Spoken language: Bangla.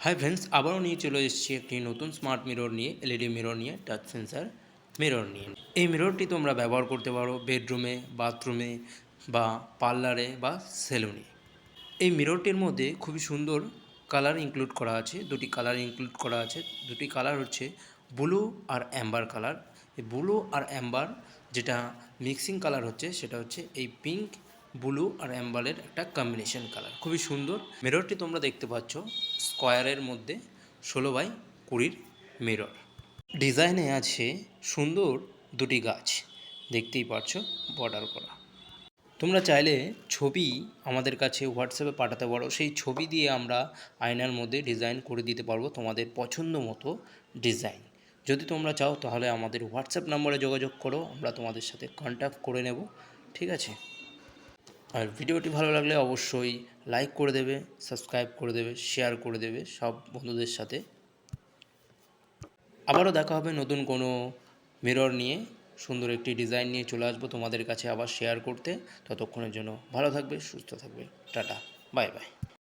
হাই ফ্রেন্ডস, আবারও নিয়ে চলে এসেছি একটি নতুন স্মার্ট মিরর নিয়ে, এলইডি মিরর নিয়ে, টাচ সেন্সার মিরর নিয়ে। এই মিররটি তোমরা ব্যবহার করতে পারো বেডরুমে, বাথরুমে বা পার্লারে বা সেলুনে। এই মিররটির মধ্যে খুবই সুন্দর কালার ইনক্লুড করা আছে, দুটি কালার ইনক্লুড করা আছে। দুটি কালার হচ্ছে ব্লু আর অ্যাম্বার কালার। এই ব্লু আর অ্যাম্বার যেটা মিক্সিং কালার হচ্ছে সেটা হচ্ছে এই পিঙ্ক, ব্লু আর অ্যাম্বারের একটা কম্বিনেশন কালার, খুবই সুন্দর। মিররটি তোমরা দেখতে পাচ্ছ স্কোয়ারের মধ্যে 16x20 মিরর। ডিজাইনে আছে সুন্দর দুটি গাছ, দেখতেই পাচ্ছ বর্ডার করা। তোমরা চাইলে ছবি আমাদের কাছে হোয়াটসঅ্যাপে পাঠাতে পারো, সেই ছবি দিয়ে আমরা আয়নার মধ্যে ডিজাইন করে দিতে পারবো তোমাদের পছন্দ মতো ডিজাইন। যদি তোমরা চাও তাহলে আমাদের হোয়াটসঅ্যাপ নম্বরে যোগাযোগ করো, আমরা তোমাদের সাথে কন্ট্যাক্ট করে নেব, ঠিক আছে? আর ভিডিওটি ভালো লাগলে অবশ্যই লাইক করে দেবে, সাবস্ক্রাইব করে দেবে, শেয়ার করে দেবে সব বন্ধুদের সাথে। আবারও দেখা হবে নতুন কোনো মিরর নিয়ে, সুন্দর একটি ডিজাইন নিয়ে চলে আসবো তোমাদের কাছে আবার শেয়ার করতে। ততক্ষণের জন্য ভালো থাকবে, সুস্থ থাকবে, টাটা, বাই বাই।